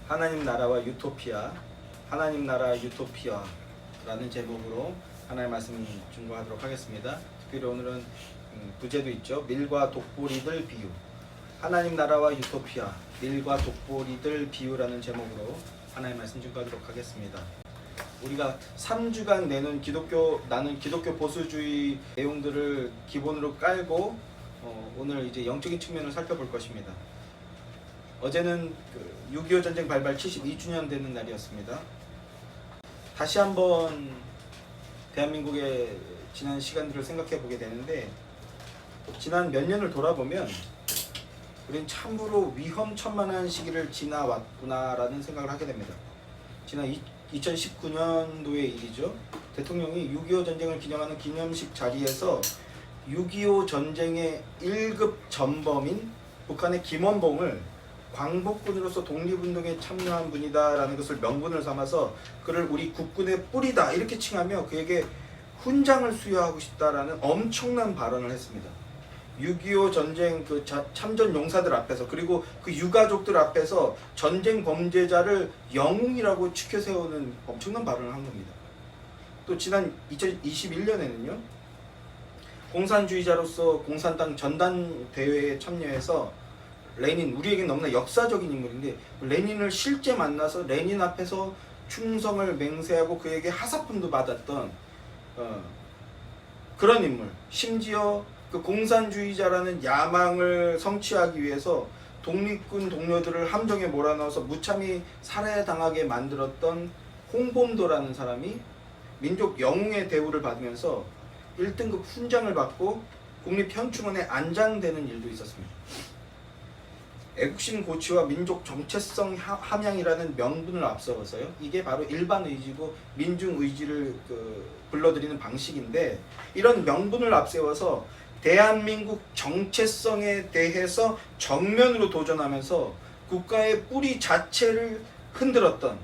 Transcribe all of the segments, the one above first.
하나님 나라와 유토피아, 하나님 나라 유토피아라는 제목으로 하나님의 말씀을 증거하도록 하겠습니다. 특별히 오늘은 부제도 있죠. 밀과 독보리들 비유. 하나님 나라와 유토피아, 밀과 독보리들 비유라는 제목으로 하나님의 말씀 증거하도록 하겠습니다. 우리가 3주간 내는 나는 기독교 보수주의 내용들을 기본으로 깔고 오늘 이제 영적인 측면을 살펴볼 것입니다. 어제는 6.25 전쟁 발발 72주년 되는 날이었습니다. 다시 한번 대한민국의 지난 시간들을 생각해 보게 되는데, 지난 몇 년을 돌아보면 우리는 참으로 위험천만한 시기를 지나왔구나라는 생각을 하게 됩니다. 지난 2019년도의 일이죠. 대통령이 6.25 전쟁을 기념하는 기념식 자리에서 6.25 전쟁의 1급 전범인 북한의 김원봉을 광복군으로서 독립운동에 참여한 분이다라는 것을 명분을 삼아서 그를 우리 국군의 뿌리다 이렇게 칭하며 그에게 훈장을 수여하고 싶다라는 엄청난 발언을 했습니다. 6.25 전쟁 그 참전 용사들 앞에서, 그리고 그 유가족들 앞에서 전쟁 범죄자를 영웅이라고 추켜 세우는 엄청난 발언을 한 겁니다. 또 지난 2021년에는요, 공산주의자로서 공산당 전당대회에 참여해서 레닌, 우리에겐 너무나 역사적인 인물인데, 레닌을 실제 만나서 레닌 앞에서 충성을 맹세하고 그에게 하사품도 받았던 그런 인물, 심지어 그 공산주의자라는 야망을 성취하기 위해서 독립군 동료들을 함정에 몰아넣어서 무참히 살해당하게 만들었던 홍범도라는 사람이 민족 영웅의 대우를 받으면서 1등급 훈장을 받고 국립현충원에 안장되는 일도 있었습니다. 애국심 고취와 민족 정체성 함양이라는 명분을 앞서서요, 이게 바로 일반 의지고 민중 의지를 불러들이는 방식인데, 이런 명분을 앞세워서 대한민국 정체성에 대해서 정면으로 도전하면서 국가의 뿌리 자체를 흔들었던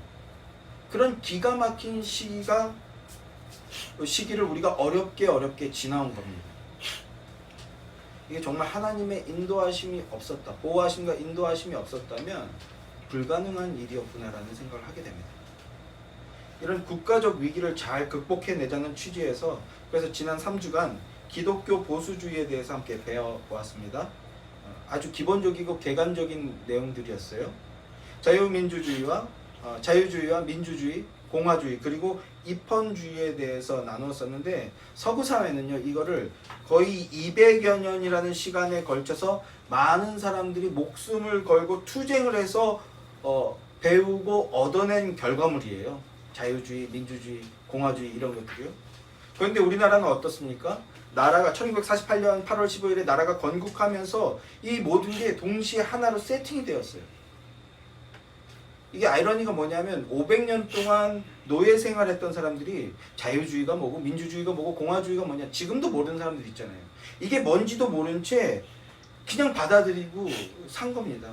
그런 기가 막힌 시기를 우리가 어렵게 지나온 겁니다. 이게 정말 하나님의 인도하심이 없었다, 보호하심과 인도하심이 없었다면 불가능한 일이었구나라는 생각을 하게 됩니다. 이런 국가적 위기를 잘 극복해내자는 취지에서 그래서 지난 3주간 기독교 보수주의에 대해서 함께 배워보았습니다. 아주 기본적이고 개관적인 내용들이었어요. 자유주의와 민주주의, 공화주의, 그리고 입헌주의에 대해서 나누었었는데, 서구 사회는요, 이거를 거의 200여 년이라는 시간에 걸쳐서 많은 사람들이 목숨을 걸고 투쟁을 해서 배우고 얻어낸 결과물이에요. 자유주의, 민주주의, 공화주의 이런 것들이요. 그런데 우리나라는 어떻습니까? 나라가 1948년 8월 15일에 나라가 건국하면서 이 모든 게 동시에 하나로 세팅이 되었어요. 이게 아이러니가 뭐냐면 500년 동안 노예 생활했던 사람들이 자유주의가 뭐고 민주주의가 뭐고 공화주의가 뭐냐 지금도 모르는 사람들 있잖아요. 이게 뭔지도 모른 채 그냥 받아들이고 산 겁니다.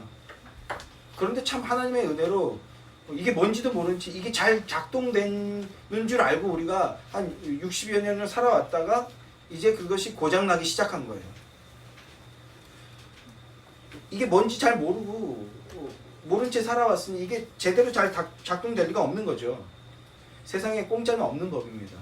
그런데 참 하나님의 은혜로 이게 뭔지도 모른 채 이게 잘 작동되는 줄 알고 우리가 한 60여 년을 살아왔다가 이제 그것이 고장나기 시작한 거예요. 이게 뭔지 잘 모른 채 살아왔으니 이게 제대로 잘 작동될 리가 없는 거죠. 세상에 공짜는 없는 법입니다.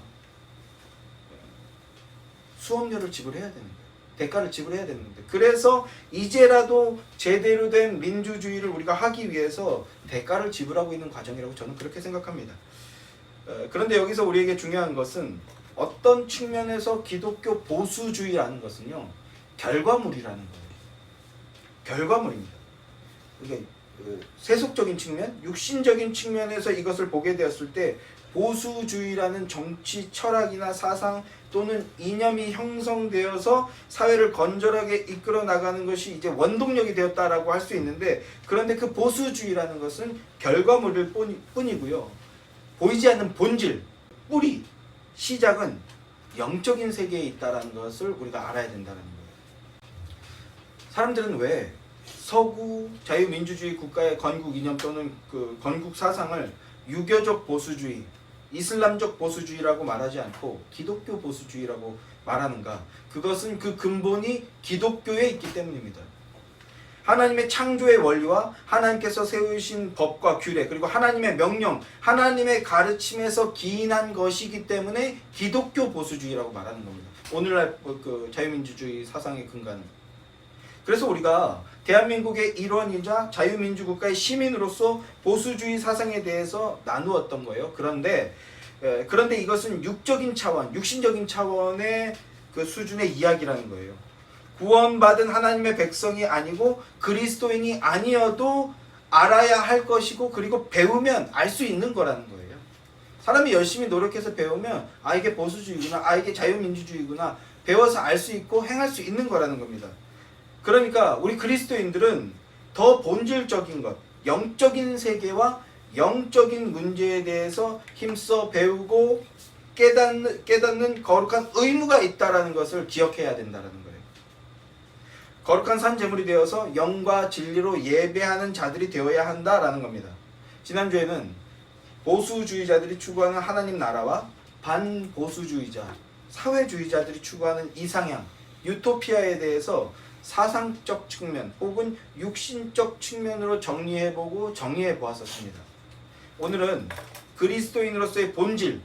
수업료를 지불해야 되는 거예요. 대가를 지불해야 되는데, 그래서 이제라도 제대로 된 민주주의를 우리가 하기 위해서 대가를 지불하고 있는 과정이라고 저는 그렇게 생각합니다. 그런데 여기서 우리에게 중요한 것은 어떤 측면에서 기독교 보수주의라는 것은요, 결과물이라는 거예요. 결과물입니다. 이게 세속적인 측면, 육신적인 측면에서 이것을 보게 되었을 때 보수주의라는 정치 철학이나 사상 또는 이념이 형성되어서 사회를 건전하게 이끌어 나가는 것이 이제 원동력이 되었다라고 할 수 있는데, 그런데 그 보수주의라는 것은 결과물일 뿐이고요, 보이지 않는 본질, 뿌리, 시작은 영적인 세계에 있다는 것을 우리가 알아야 된다는 거예요. 사람들은 왜 서구 자유민주주의 국가의 건국 이념 또는 그 건국 사상을 유교적 보수주의, 이슬람적 보수주의라고 말하지 않고 기독교 보수주의라고 말하는가? 그것은 그 근본이 기독교에 있기 때문입니다. 하나님의 창조의 원리와 하나님께서 세우신 법과 규례, 그리고 하나님의 명령, 하나님의 가르침에서 기인한 것이기 때문에 기독교 보수주의라고 말하는 겁니다. 오늘날 그 자유민주주의 사상의 근간은. 그래서 우리가 대한민국의 일원이자 자유민주국가의 시민으로서 보수주의 사상에 대해서 나누었던 거예요. 그런데 이것은 육적인 차원, 육신적인 차원의 그 수준의 이야기라는 거예요. 구원받은 하나님의 백성이 아니고 그리스도인이 아니어도 알아야 할 것이고, 그리고 배우면 알 수 있는 거라는 거예요. 사람이 열심히 노력해서 배우면 이게 보수주의구나, 이게 자유민주주의구나, 배워서 알 수 있고 행할 수 있는 거라는 겁니다. 그러니까 우리 그리스도인들은 더 본질적인 것, 영적인 세계와 영적인 문제에 대해서 힘써 배우고 깨닫는 거룩한 의무가 있다는 것을 기억해야 된다는 거예요. 거룩한 산 제물이 되어서 영과 진리로 예배하는 자들이 되어야 한다라는 겁니다. 지난주에는 보수주의자들이 추구하는 하나님 나라와 반보수주의자, 사회주의자들이 추구하는 이상향, 유토피아에 대해서 사상적 측면 혹은 육신적 측면으로 정리해보고 정리해보았었습니다. 오늘은 그리스도인으로서의 본질,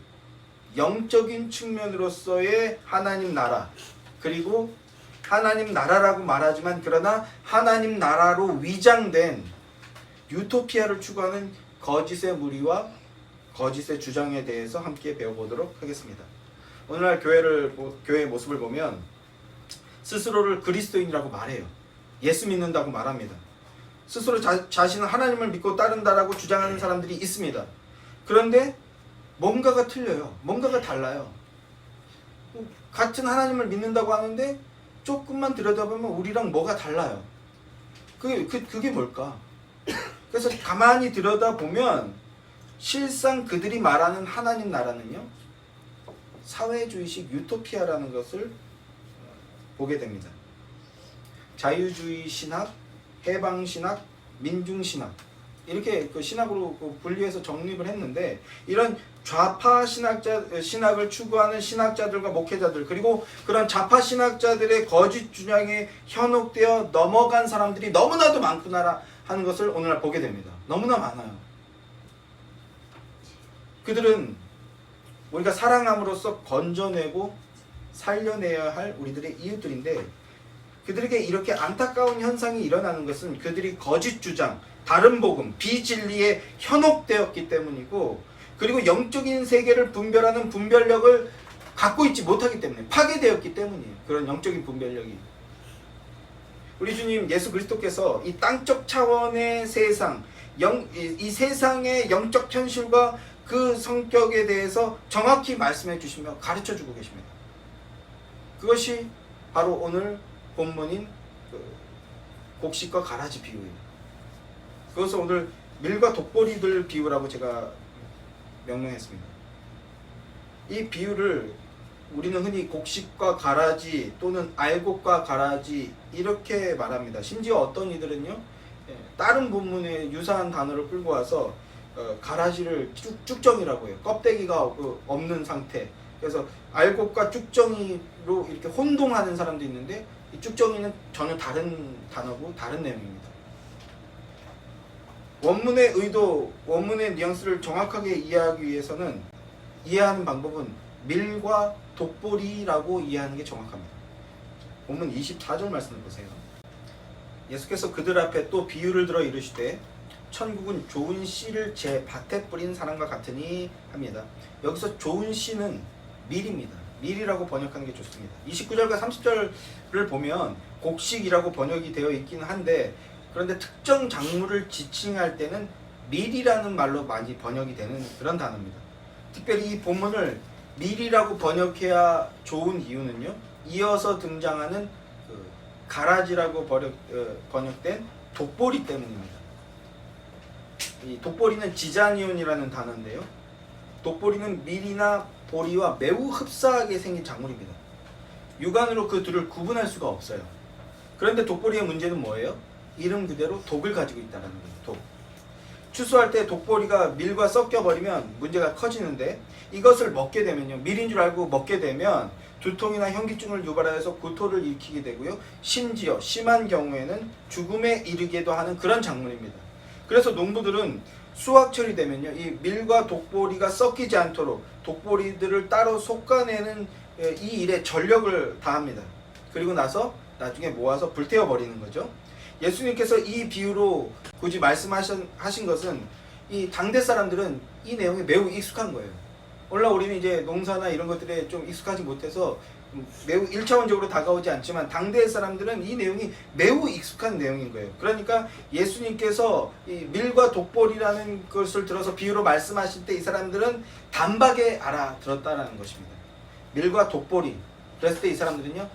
영적인 측면으로서의 하나님 나라, 그리고 하나님 나라라고 말하지만 그러나 하나님 나라로 위장된 유토피아를 추구하는 거짓의 무리와 거짓의 주장에 대해서 함께 배워보도록 하겠습니다. 오늘날 교회의 모습을 보면 스스로를 그리스도인이라고 말해요. 예수 믿는다고 말합니다. 스스로 자신은 하나님을 믿고 따른다라고 주장하는 사람들이 있습니다. 그런데 뭔가가 틀려요. 뭔가가 달라요. 같은 하나님을 믿는다고 하는데 조금만 들여다보면 우리랑 뭐가 달라요. 그게 뭘까? 그래서 가만히 들여다보면 실상 그들이 말하는 하나님 나라는요, 사회주의식 유토피아라는 것을 보게 됩니다. 자유주의 신학, 해방신학, 민중신학, 이렇게 그 신학으로 분리해서 정립을 했는데, 이런 좌파 신학을 추구하는 신학자들과 목회자들, 그리고 그런 좌파 신학자들의 거짓 주장에 현혹되어 넘어간 사람들이 너무나도 많구나 하는 것을 오늘날 보게 됩니다. 너무나 많아요. 그들은 우리가 사랑함으로써 건져내고 살려내야 할 우리들의 이웃들인데, 그들에게 이렇게 안타까운 현상이 일어나는 것은 그들이 거짓 주장, 다른 복음, 비진리에 현혹되었기 때문이고, 그리고 영적인 세계를 분별하는 분별력을 갖고 있지 못하기 때문에, 파괴되었기 때문이에요. 그런 영적인 분별력이. 우리 주님 예수 그리스도께서 이 땅적 차원의 세상, 이 세상의 영적 현실과 그 성격에 대해서 정확히 말씀해 주시며 가르쳐 주고 계십니다. 그것이 바로 오늘 본문인 곡식과 가라지 비유예요. 그것을 오늘 밀과 독보리들 비유라고 제가 명명했습니다. 이 비유를 우리는 흔히 곡식과 가라지 또는 알곡과 가라지 이렇게 말합니다. 심지어 어떤 이들은요, 다른 본문에 유사한 단어를 끌고 와서 가라지를 쭉정이라고 해요. 껍데기가 없는 상태. 그래서 알곡과 쭉정이로 이렇게 혼동하는 사람도 있는데, 이 쭉정이는 전혀 다른 단어고 다른 내용입니다. 원문의 의도, 원문의 뉘앙스를 정확하게 이해하기 위해서는 이해하는 방법은 밀과 독보리라고 이해하는 게 정확합니다. 본문 24절 말씀을 보세요. 예수께서 그들 앞에 또 비유를 들어 이르시되 천국은 좋은 씨를 제 밭에 뿌린 사람과 같으니 합니다. 여기서 좋은 씨는 밀입니다. 밀이라고 번역하는 게 좋습니다. 29절과 30절을 보면 곡식이라고 번역이 되어 있긴 한데, 그런데 특정 작물을 지칭할 때는 밀이라는 말로 많이 번역이 되는 그런 단어입니다. 특별히 이 본문을 밀이라고 번역해야 좋은 이유는요, 이어서 등장하는 가라지라고 번역된 독보리 때문입니다. 이 독보리는 지자니온이라는 단어인데요, 독보리는 밀이나 보리와 매우 흡사하게 생긴 작물입니다. 육안으로 그 둘을 구분할 수가 없어요. 그런데 독보리의 문제는 뭐예요? 이름 그대로 독을 가지고 있다는 거예요. 독. 추수할 때 독보리가 밀과 섞여버리면 문제가 커지는데, 이것을 먹게 되면요, 밀인 줄 알고 먹게 되면 두통이나 현기증을 유발하여서 구토를 일으키게 되고요. 심지어 심한 경우에는 죽음에 이르게도 하는 그런 작물입니다. 그래서 농부들은 수확철이 되면요, 이 밀과 독보리가 섞이지 않도록 독보리들을 따로 솟아내는 이 일에 전력을 다합니다. 그리고 나서 나중에 모아서 불태워 버리는 거죠. 예수님께서 이 비유로 굳이 말씀하신 것은 이 당대 사람들은 이 내용이 매우 익숙한 거예요. 오늘날 우리는 이제 농사나 이런 것들에 좀 익숙하지 못해서 매우 1차원적으로 다가오지 않지만 당대의 사람들은 이 내용이 매우 익숙한 내용인 거예요. 그러니까 예수님께서 이 밀과 독보리라는 것을 들어서 비유로 말씀하실 때 이 사람들은 단박에 알아들었다라는 것입니다. 밀과 독보리. 그랬을 때 이 사람들은요,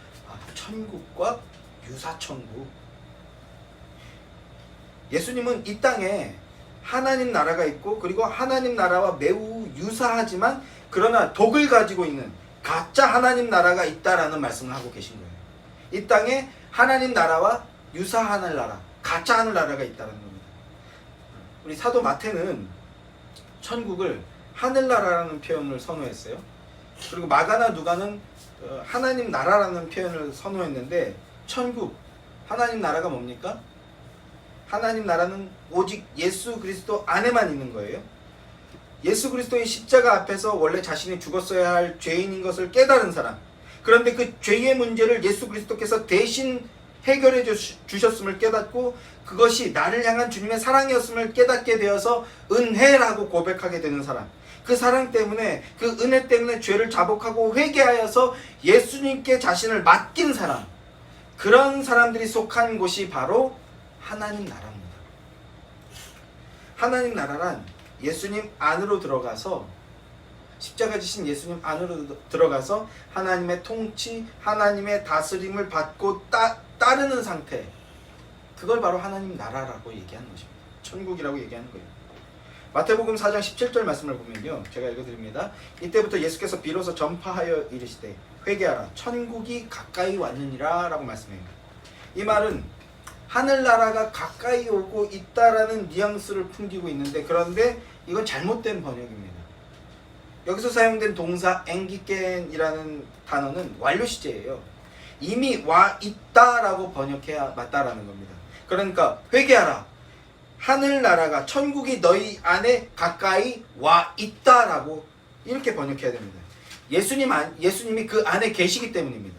천국과 유사천국. 예수님은 이 땅에 하나님 나라가 있고, 그리고 하나님 나라와 매우 유사하지만 그러나 독을 가지고 있는 가짜 하나님 나라가 있다라는 말씀을 하고 계신 거예요. 이 땅에 하나님 나라와 유사한 나라, 가짜 하늘나라가 있다는 겁니다. 우리 사도 마태는 천국을 하늘나라라는 표현을 선호했어요. 그리고 마가나 누가는 하나님 나라라는 표현을 선호했는데, 천국, 하나님 나라가 뭡니까? 하나님 나라는 오직 예수 그리스도 안에만 있는 거예요. 예수 그리스도의 십자가 앞에서 원래 자신이 죽었어야 할 죄인인 것을 깨달은 사람, 그런데 그 죄의 문제를 예수 그리스도께서 대신 해결해 주셨음을 깨닫고 그것이 나를 향한 주님의 사랑이었음을 깨닫게 되어서 은혜라고 고백하게 되는 사람, 그 사랑 때문에, 그 은혜 때문에 죄를 자복하고 회개하여서 예수님께 자신을 맡긴 사람, 그런 사람들이 속한 곳이 바로 하나님 나라입니다. 하나님 나라란 예수님 안으로 들어가서, 십자가 지신 예수님 안으로 들어가서 하나님의 통치, 하나님의 다스림을 받고 따르는 상태, 그걸 바로 하나님 나라라고 얘기하는 것입니다. 천국이라고 얘기하는 거예요. 마태복음 4장 17절 말씀을 보면요, 제가 읽어드립니다. 이때부터 예수께서 비로소 전파하여 이르시되 회개하라, 천국이 가까이 왔느니라 라고 말씀해요. 이 말은 하늘나라가 가까이 오고 있다라는 뉘앙스를 풍기고 있는데, 그런데 이건 잘못된 번역입니다. 여기서 사용된 동사 앵기겐이라는 단어는 완료 시제예요. 이미 와 있다라고 번역해야 맞다라는 겁니다. 그러니까 회개하라, 하늘나라가, 천국이 너희 안에 가까이 와 있다라고 이렇게 번역해야 됩니다. 예수님이 그 안에 계시기 때문입니다.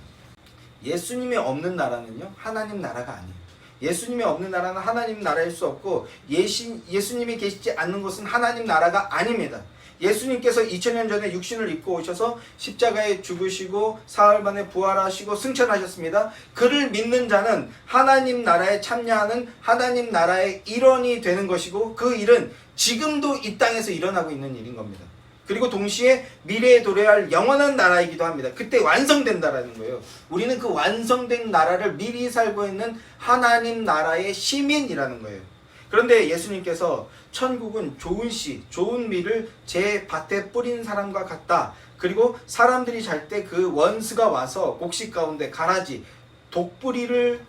예수님이 없는 나라는요, 하나님 나라가 아니에요. 예수님이 없는 나라는 하나님 나라일 수 없고, 예수님이 계시지 않는 것은 하나님 나라가 아닙니다. 예수님께서 2000년 전에 육신을 입고 오셔서 십자가에 죽으시고 사흘 만에 부활하시고 승천하셨습니다. 그를 믿는 자는 하나님 나라에 참여하는 하나님 나라의 일원이 되는 것이고, 그 일은 지금도 이 땅에서 일어나고 있는 일인 겁니다. 그리고 동시에 미래에 도래할 영원한 나라이기도 합니다. 그때 완성된다라는 거예요. 우리는 그 완성된 나라를 미리 살고 있는 하나님 나라의 시민이라는 거예요. 그런데 예수님께서 천국은 좋은 씨, 좋은 밀을 제 밭에 뿌린 사람과 같다. 그리고 사람들이 잘 때 그 원수가 와서 곡식 가운데 가라지, 독보리를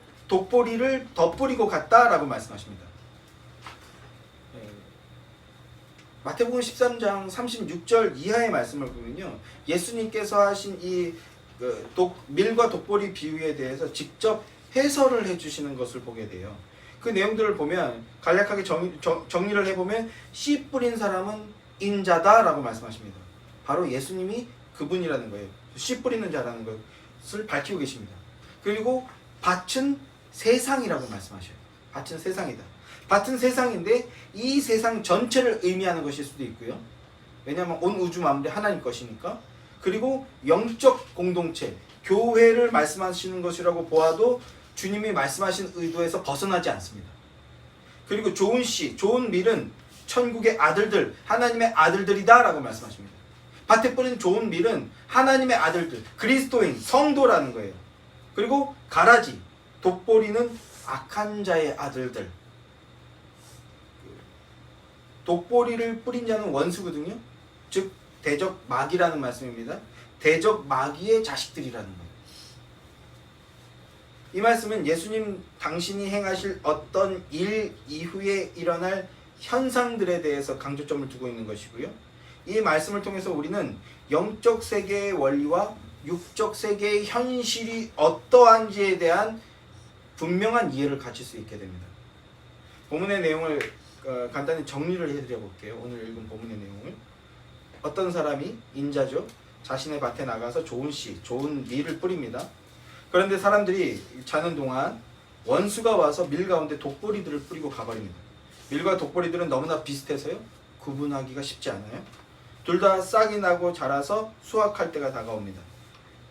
덧뿌리고 갔다라고 말씀하십니다. 마태복음 13장 36절 이하의 말씀을 보면요, 예수님께서 하신 이 밀과 독보리 비유에 대해서 직접 해설을 해주시는 것을 보게 돼요. 그 내용들을 보면 간략하게 정리를 해보면, 씨 뿌린 사람은 인자다라고 말씀하십니다. 바로 예수님이 그분이라는 거예요. 씨 뿌리는 자라는 것을 밝히고 계십니다. 그리고 밭은 세상이라고 말씀하셔요. 밭은 세상이다. 밭은 세상인데 이 세상 전체를 의미하는 것일 수도 있고요. 왜냐하면 온 우주 만물이 하나님 것이니까. 그리고 영적 공동체, 교회를 말씀하시는 것이라고 보아도 주님이 말씀하신 의도에서 벗어나지 않습니다. 그리고 좋은 씨, 좋은 밀은 천국의 아들들, 하나님의 아들들이다 라고 말씀하십니다. 밭에 뿌린 좋은 밀은 하나님의 아들들, 그리스도인, 성도라는 거예요. 그리고 가라지, 독보리는 악한 자의 아들들. 독보리를 뿌린 자는 원수거든요. 즉 대적 마귀라는 말씀입니다. 대적 마귀의 자식들이라는 거예요. 이 말씀은 예수님 당신이 행하실 어떤 일 이후에 일어날 현상들에 대해서 강조점을 두고 있는 것이고요. 이 말씀을 통해서 우리는 영적 세계의 원리와 육적 세계의 현실이 어떠한지에 대한 분명한 이해를 가질 수 있게 됩니다. 본문의 내용을 간단히 정리를 해드려 볼게요. 오늘 읽은 본문의 내용을. 어떤 사람이 인자죠. 자신의 밭에 나가서 좋은 씨, 좋은 밀을 뿌립니다. 그런데 사람들이 자는 동안 원수가 와서 밀 가운데 독보리들을 뿌리고 가버립니다. 밀과 독보리들은 너무나 비슷해서요. 구분하기가 쉽지 않아요. 둘 다 싹이 나고 자라서 수확할 때가 다가옵니다.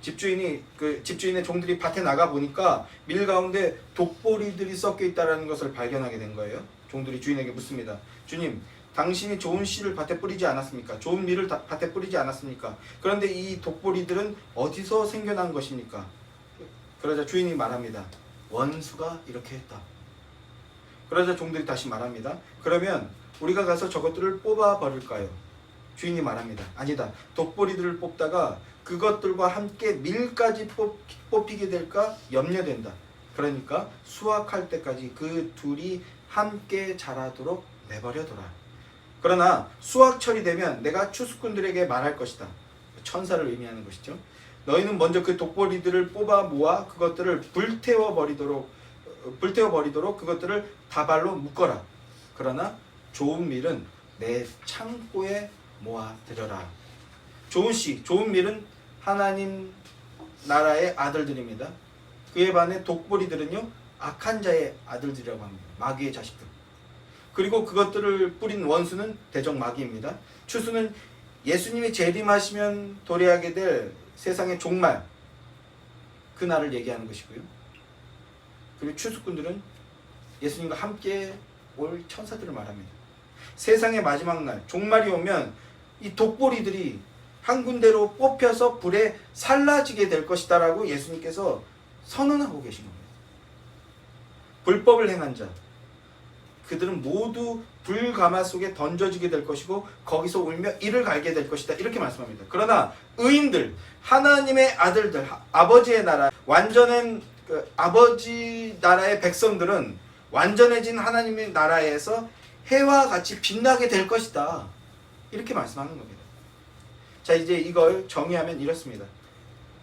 집주인의 종들이 밭에 나가 보니까 밀 가운데 독보리들이 섞여 있다는 것을 발견하게 된 거예요. 종들이 주인에게 묻습니다. 주님, 당신이 좋은 씨를 밭에 뿌리지 않았습니까? 좋은 밀을 밭에 뿌리지 않았습니까? 그런데 이 독보리들은 어디서 생겨난 것입니까? 그러자 주인이 말합니다. 원수가 이렇게 했다. 그러자 종들이 다시 말합니다. 그러면 우리가 가서 저것들을 뽑아 버릴까요? 주인이 말합니다. 아니다. 독보리들을 뽑다가 그것들과 함께 밀까지 뽑히게 될까 염려된다. 그러니까 수확할 때까지 그 둘이 함께 자라도록 내버려둬라. 그러나 수확철이 되면 내가 추수꾼들에게 말할 것이다. 천사를 의미하는 것이죠. 너희는 먼저 그 독보리들을 뽑아 모아 그것들을 불태워 버리도록 그것들을 다발로 묶어라. 그러나 좋은 밀은 내 창고에 모아 들여라. 좋은 씨, 좋은 밀은 하나님 나라의 아들들입니다. 그에 반해 독보리들은요, 악한 자의 아들들이라고 합니다. 마귀의 자식들. 그리고 그것들을 뿌린 원수는 대적 마귀입니다. 추수는 예수님이 재림하시면 도래하게 될 세상의 종말, 그 날을 얘기하는 것이고요. 그리고 추수꾼들은 예수님과 함께 올 천사들을 말합니다. 세상의 마지막 날, 종말이 오면 이 독보리들이 한 군데로 뽑혀서 불에 살라지게 될 것이다 라고 예수님께서 선언하고 계신 겁니다. 불법을 행한 자, 그들은 모두 불가마 속에 던져지게 될 것이고 거기서 울며 이를 갈게 될 것이다, 이렇게 말씀합니다. 그러나 의인들, 하나님의 아들들, 아버지의 나라, 완전한 아버지 나라의 백성들은 완전해진 하나님의 나라에서 해와 같이 빛나게 될 것이다, 이렇게 말씀하는 겁니다. 자, 이제 이걸 정의하면 이렇습니다.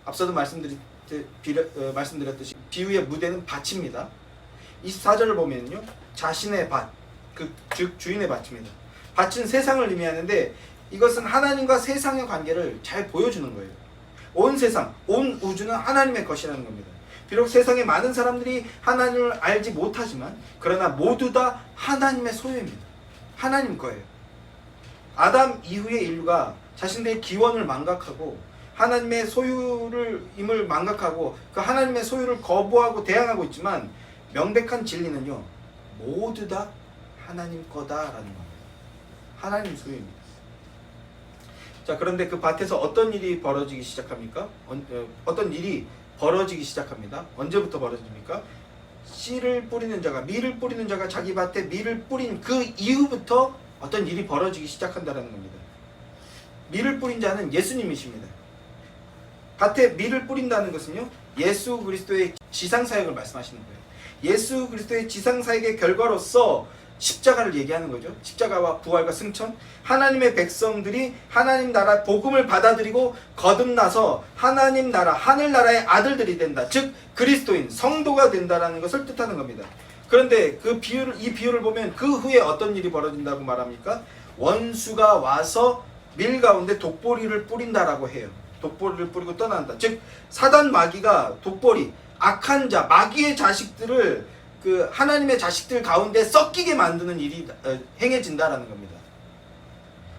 앞서도 말씀드렸듯이 비유의 무대는 밭입니다. 24절을 보면요, 자신의 밭, 즉 주인의 밭입니다. 밭은 세상을 의미하는데 이것은 하나님과 세상의 관계를 잘 보여주는 거예요. 온 세상, 온 우주는 하나님의 것이라는 겁니다. 비록 세상에 많은 사람들이 하나님을 알지 못하지만 그러나 모두 다 하나님의 소유입니다. 하나님 거예요. 아담 이후의 인류가 자신들의 기원을 망각하고 하나님의 소유임을 망각하고 그 하나님의 소유를 거부하고 대항하고 있지만 명백한 진리는요, 모두 다 하나님 거다라는 겁니다. 하나님 소유입니다. 자, 그런데 그 밭에서 어떤 일이 벌어지기 시작합니까? 어떤 일이 벌어지기 시작합니다. 언제부터 벌어집니까? 씨를 뿌리는 자가, 밀을 뿌리는 자가 자기 밭에 밀을 뿌린 그 이후부터 어떤 일이 벌어지기 시작한다는 겁니다. 밀을 뿌린 자는 예수님이십니다. 밭에 밀을 뿌린다는 것은요, 예수 그리스도의 지상사역을 말씀하시는 거예요. 예수 그리스도의 지상사역의 결과로서 십자가를 얘기하는 거죠. 십자가와 부활과 승천, 하나님의 백성들이 하나님 나라 복음을 받아들이고 거듭나서 하나님 나라, 하늘나라의 아들들이 된다. 즉 그리스도인, 성도가 된다라는 것을 뜻하는 겁니다. 그런데 이 비유를 보면 그 후에 어떤 일이 벌어진다고 말합니까? 원수가 와서 밀 가운데 독보리를 뿌린다라고 해요. 독보리를 뿌리고 떠난다. 즉 사단 마귀가 독보리, 악한 자, 마귀의 자식들을 그 하나님의 자식들 가운데 섞이게 만드는 일이 행해진다라는 겁니다.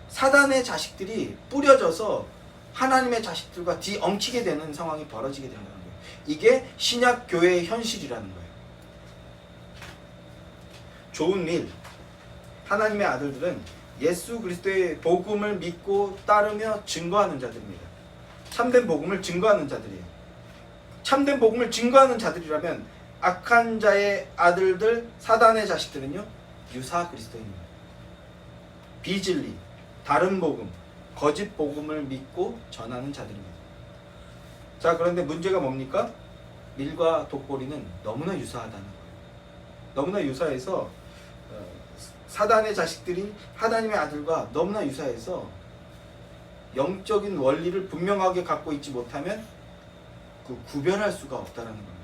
사단의 자식들이 뿌려져서 하나님의 자식들과 뒤엉키게 되는 상황이 벌어지게 된다는 거예요. 이게 신약 교회의 현실이라는 거예요. 좋은 밀, 하나님의 아들들은 예수 그리스도의 복음을 믿고 따르며 증거하는 자들입니다. 참된 복음을 증거하는 자들이에요. 참된 복음을 증거하는 자들이라면 악한 자의 아들들, 사단의 자식들은요, 유사 그리스도입니다. 비진리, 다른 복음, 거짓 복음을 믿고 전하는 자들입니다. 자, 그런데 문제가 뭡니까? 밀과 독보리는 너무나 유사하다는 거예요. 너무나 유사해서 사단의 자식들이 하나님의 아들과 너무나 유사해서 영적인 원리를 분명하게 갖고 있지 못하면 구별할 수가 없다라는 겁니다.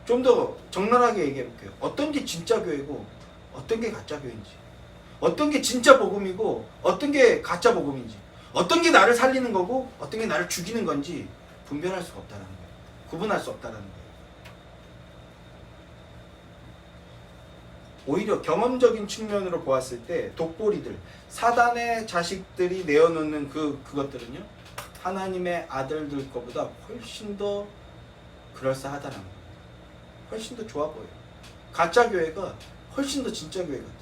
좀 더 적나라하게 얘기해 볼게요. 어떤 게 진짜 교회고 어떤 게 가짜 교회인지, 어떤 게 진짜 복음이고 어떤 게 가짜 복음인지, 어떤 게 나를 살리는 거고 어떤 게 나를 죽이는 건지 분별할 수가 없다는 거예요. 구분할 수 없다는 거예요. 오히려 경험적인 측면으로 보았을 때 독보리들, 사단의 자식들이 내어놓는 그것들은요, 하나님의 아들들 거보다 훨씬 더 그럴싸하다는 거예요. 훨씬 더 좋아 보여요. 가짜 교회가 훨씬 더 진짜 교회 같아요.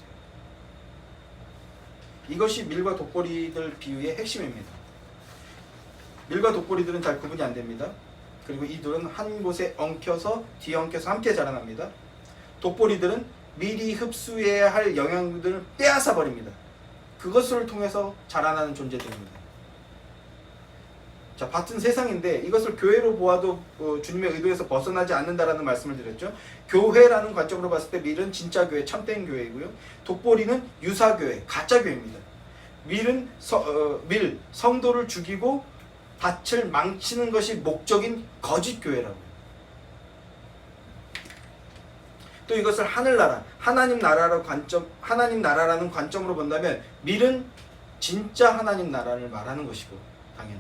이것이 밀과 독보리들 비유의 핵심입니다. 밀과 독보리들은 잘 구분이 안 됩니다. 그리고 이 둘은 한 곳에 엉켜서 뒤엉켜서 함께 자라납니다. 독보리들은 미리 흡수해야 할 영양분들을 빼앗아 버립니다. 그것을 통해서 자라나는 존재들입니다. 자, 같은 세상인데 이것을 교회로 보아도 주님의 의도에서 벗어나지 않는다라는 말씀을 드렸죠. 교회라는 관점으로 봤을 때 밀은 진짜 교회, 참된 교회이고요. 독보리는 유사 교회, 가짜 교회입니다. 밀은 성도를 죽이고 밭을 망치는 것이 목적인 거짓 교회라고요. 또 이것을 하늘나라, 하나님 나라라는 관점으로 본다면 밀은 진짜 하나님 나라를 말하는 것이고, 당연히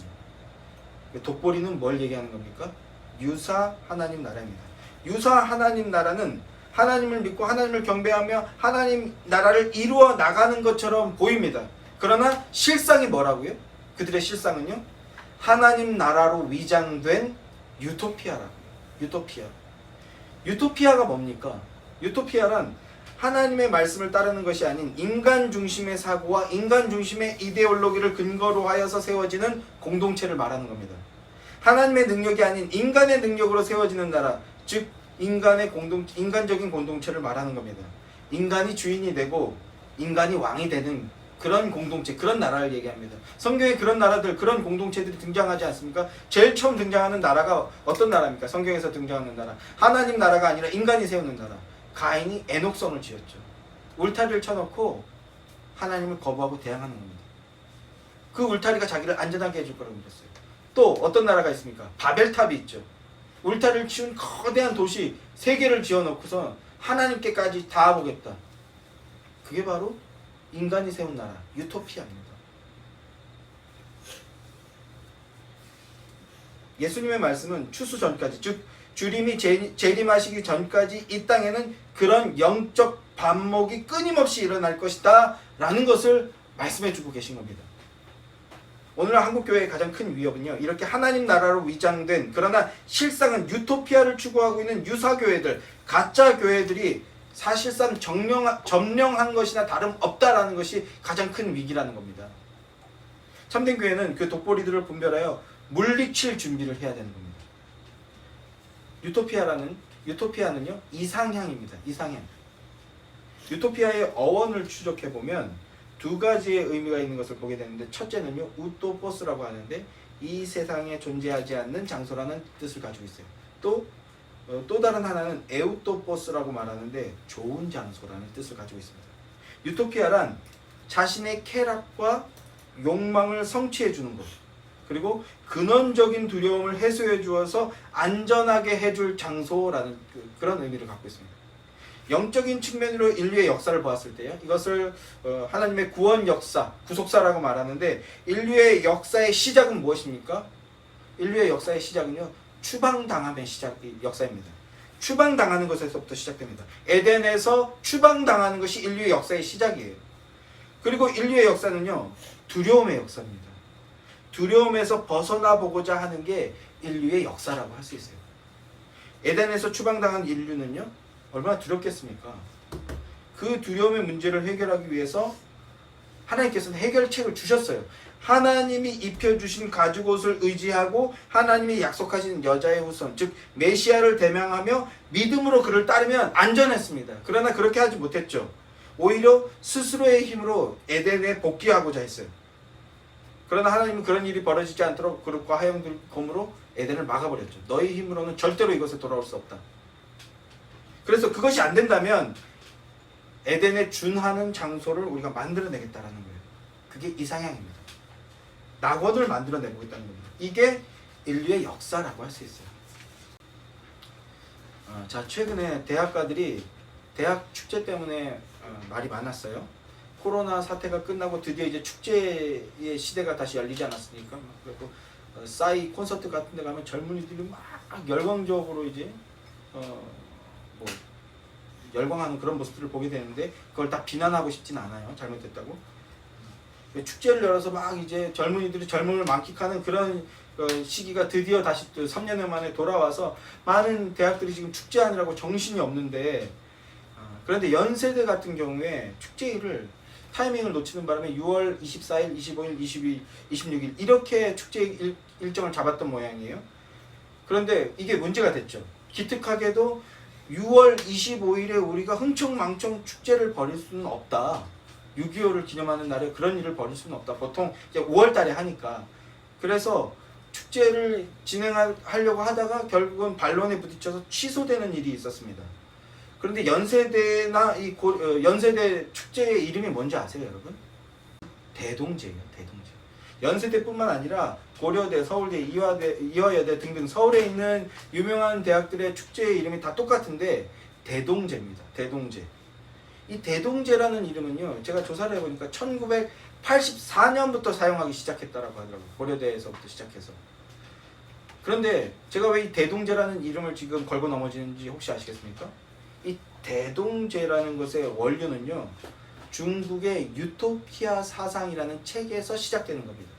독보리는 뭘 얘기하는 겁니까? 유사 하나님 나라입니다. 유사 하나님 나라는 하나님을 믿고 하나님을 경배하며 하나님 나라를 이루어 나가는 것처럼 보입니다. 그러나 실상이 뭐라고요? 그들의 실상은요, 하나님 나라로 위장된 유토피아라고요. 유토피아가 뭡니까? 유토피아란 하나님의 말씀을 따르는 것이 아닌 인간 중심의 사고와 인간 중심의 이데올로기를 근거로 하여서 세워지는 공동체를 말하는 겁니다. 하나님의 능력이 아닌 인간의 능력으로 세워지는 나라, 즉 인간적인 공동체를 말하는 겁니다. 인간이 주인이 되고 인간이 왕이 되는 그런 공동체, 그런 나라를 얘기합니다. 성경에 그런 나라들, 그런 공동체들이 등장하지 않습니까? 제일 처음 등장하는 나라가 어떤 나라입니까? 성경에서 등장하는 나라, 하나님 나라가 아니라 인간이 세우는 나라. 가인이 에녹성을 지었죠. 울타리를 쳐놓고 하나님을 거부하고 대항하는 겁니다. 그 울타리가 자기를 안전하게 해줄 거라고 믿었어요. 또 어떤 나라가 있습니까? 바벨탑이 있죠. 울타리를 치운 거대한 도시 3개를 지어놓고서 하나님께까지 닿아보겠다. 그게 바로 인간이 세운 나라, 유토피아입니다. 예수님의 말씀은 추수 전까지, 즉 주님이 재림하시기 전까지 이 땅에는 그런 영적 반목이 끊임없이 일어날 것이다 라는 것을 말씀해주고 계신 겁니다. 오늘날 한국교회의 가장 큰 위협은요, 이렇게 하나님 나라로 위장된, 그러나 실상은 유토피아를 추구하고 있는 유사교회들, 가짜 교회들이 사실상 점령한 것이나 다름없다라는 것이 가장 큰 위기라는 겁니다. 참된 교회는 그 독보리들을 분별하여 물리칠 준비를 해야 되는 겁니다. 유토피아는요, 이상향입니다. 이상향. 유토피아의 어원을 추적해보면 2가지의 의미가 있는 것을 보게 되는데, 첫째는요, 우토포스라고 하는데 이 세상에 존재하지 않는 장소라는 뜻을 가지고 있어요. 또 다른 하나는 에우토포스라고 말하는데 좋은 장소라는 뜻을 가지고 있습니다. 유토피아란 자신의 쾌락과 욕망을 성취해 주는 것, 그리고 근원적인 두려움을 해소해 주어서 안전하게 해줄 장소라는 그런 의미를 갖고 있습니다. 영적인 측면으로 인류의 역사를 보았을 때요, 이것을 하나님의 구원 역사, 구속사라고 말하는데, 인류의 역사의 시작은 무엇입니까? 인류의 역사의 시작은요, 추방당함의 역사입니다. 추방당하는 것에서부터 시작됩니다. 에덴에서 추방당하는 것이 인류의 역사의 시작이에요. 그리고 인류의 역사는요, 두려움의 역사입니다. 두려움에서 벗어나 보고자 하는 게 인류의 역사라고 할 수 있어요. 에덴에서 추방당한 인류는요, 얼마나 두렵겠습니까? 그 두려움의 문제를 해결하기 위해서 하나님께서는 해결책을 주셨어요. 하나님이 입혀주신 가죽옷을 의지하고 하나님이 약속하신 여자의 후손, 즉 메시아를 대명하며 믿음으로 그를 따르면 안전했습니다. 그러나 그렇게 하지 못했죠. 오히려 스스로의 힘으로 에덴에 복귀하고자 했어요. 그러나 하나님은 그런 일이 벌어지지 않도록 그릇과 하영금으로 에덴을 막아버렸죠. 너희 힘으로는 절대로 이것에 돌아올 수 없다. 그래서 그것이 안 된다면 에덴에 준하는 장소를 우리가 만들어내겠다라는 거예요. 그게 이상향입니다. 낙원을 만들어내보겠다는 겁니다. 이게 인류의 역사라고 할 수 있어요. 자, 최근에 대학가들이 대학 축제 때문에 말이 많았어요. 코로나 사태가 끝나고 드디어 이제 축제의 시대가 다시 열리지 않았습니까? 그리고 싸이 콘서트 같은 데 가면 젊은이들이 막 열광적으로 이제 뭐 열광하는 그런 모습들을 보게 되는데, 그걸 다 비난하고 싶진 않아요. 잘못됐다고. 축제를 열어서 막 이제 젊은이들이 젊음을 만끽하는 그런 시기가 드디어 다시 또 3년여 만에 돌아와서 많은 대학들이 지금 축제하느라고 정신이 없는데, 그런데 연세대 같은 경우에 축제일을 타이밍을 놓치는 바람에 6월 24일, 25일, 22일, 26일 이렇게 축제 일정을 잡았던 모양이에요. 그런데 이게 문제가 됐죠. 기특하게도 6월 25일에 우리가 흥청망청 축제를 벌일 수는 없다. 6.25를 기념하는 날에 그런 일을 벌일 수는 없다. 보통 이제 5월 달에 하니까. 그래서 축제를 진행하려고 하다가 결국은 반론에 부딪혀서 취소되는 일이 있었습니다. 그런데 연세대나 연세대 축제의 이름이 뭔지 아세요, 여러분? 대동제예요, 대동제. 연세대뿐만 아니라 고려대, 서울대, 이화여대 등등 서울에 있는 유명한 대학들의 축제의 이름이 다 똑같은데 대동제입니다. 대동제. 이 대동제라는 이름은요, 제가 조사를 해보니까 1984년부터 사용하기 시작했다라고 하더라고요. 고려대에서부터 시작해서. 그런데 제가 왜 이 대동제라는 이름을 지금 걸고 넘어지는지 혹시 아시겠습니까? 이 대동제라는 것의 원료는요, 중국의 유토피아 사상이라는 책에서 시작되는 겁니다.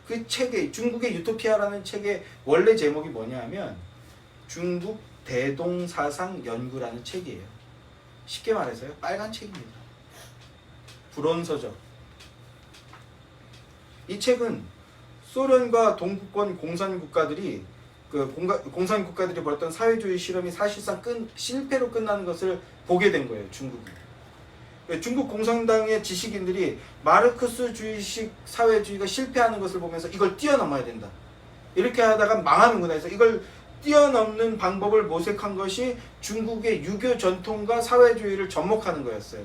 그 책의, 중국의 유토피아라는 책의 원래 제목이 뭐냐면 중국 대동사상 연구라는 책이에요. 쉽게 말해서요, 빨간 책입니다. 불온서적. 이 책은 소련과 동구권 공산국가들이 공산국가들이 벌였던 사회주의 실험이 사실상 실패로 끝나는 것을 보게 된 거예요, 중국이. 중국 공산당의 지식인들이 마르크스주의식 사회주의가 실패하는 것을 보면서 이걸 뛰어넘어야 된다. 이렇게 하다가 망하는구나 해서 이걸 뛰어넘는 방법을 모색한 것이 중국의 유교 전통과 사회주의를 접목하는 거였어요.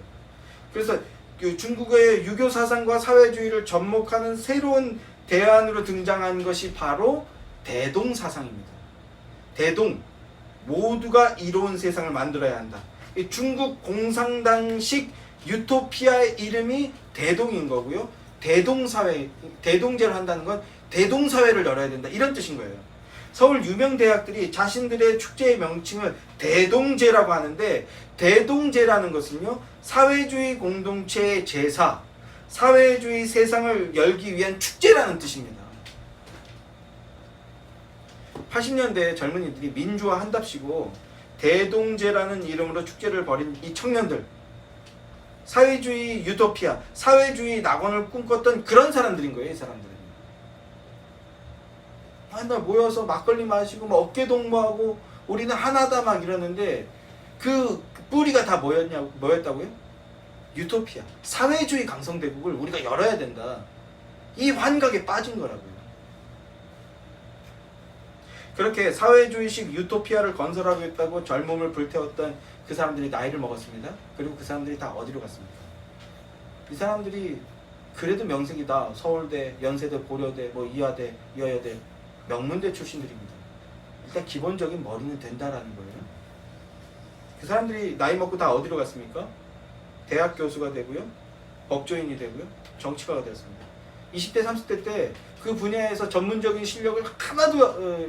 그래서 중국의 유교 사상과 사회주의를 접목하는 새로운 대안으로 등장한 것이 바로 대동 사상입니다. 대동, 모두가 이로운 세상을 만들어야 한다. 중국 공산당식 유토피아의 이름이 대동인 거고요. 대동사회, 대동제를 한다는 건 대동사회를 열어야 된다, 이런 뜻인 거예요. 서울 유명 대학들이 자신들의 축제의 명칭을 대동제라고 하는데, 대동제라는 것은요, 사회주의 공동체의 제사, 사회주의 세상을 열기 위한 축제라는 뜻입니다. 80년대 젊은이들이 민주화 한답시고 대동제라는 이름으로 축제를 벌인 이 청년들, 사회주의 유토피아, 사회주의 낙원을 꿈꿨던 그런 사람들인 거예요, 이 사람들은. 맨날 모여서 막걸리 마시고 막 어깨동무하고 우리는 하나다 막 이러는데, 그 뿌리가 다 뭐였다고요? 유토피아, 사회주의 강성대국을 우리가 열어야 된다. 이 환각에 빠진 거라고요. 그렇게 사회주의식 유토피아를 건설하겠다고 젊음을 불태웠던 그 사람들이 나이를 먹었습니다. 그리고 그 사람들이 다 어디로 갔습니까? 이 사람들이 그래도 명색이다. 서울대, 연세대, 고려대, 뭐 이화대, 이화여대 명문대 출신들입니다. 일단 기본적인 머리는 된다라는 거예요. 그 사람들이 나이 먹고 다 어디로 갔습니까? 대학 교수가 되고요, 법조인이 되고요, 정치가가 되었습니다. 20대, 30대 때 그 분야에서 전문적인 실력을 하나도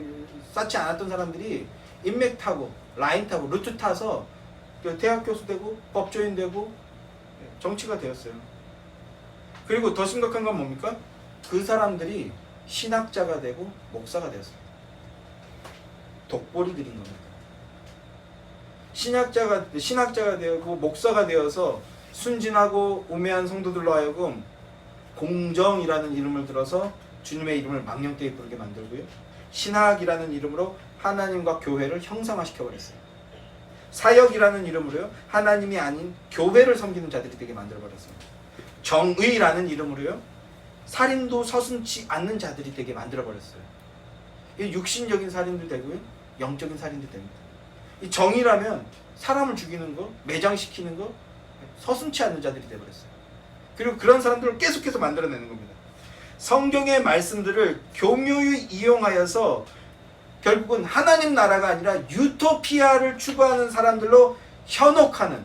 쌓지 않았던 사람들이 인맥 타고, 라인 타고, 루트 타서 대학 교수 되고, 법조인 되고, 정치가 되었어요. 그리고 더 심각한 건 뭡니까? 그 사람들이 신학자가 되고 목사가 되었습니다. 독보리들인 겁니다. 신학자가 되고 목사가 되어서 순진하고 우매한 성도들로 하여금 공정이라는 이름을 들어서 주님의 이름을 망령되이 부르게 만들고요, 신학이라는 이름으로 하나님과 교회를 형상화시켜버렸어요. 사역이라는 이름으로요, 하나님이 아닌 교회를 섬기는 자들이 되게 만들어버렸습니다. 정의라는 이름으로요, 살인도 서슴지 않는 자들이 되게 만들어버렸어요. 육신적인 살인도 되고요, 영적인 살인도 됩니다. 이 정의라면 사람을 죽이는 거, 매장시키는 거, 서슴지 않는 자들이 되어버렸어요. 그리고 그런 사람들을 계속해서 만들어내는 겁니다. 성경의 말씀들을 교묘히 이용하여서 결국은 하나님 나라가 아니라 유토피아를 추구하는 사람들로 현혹하는,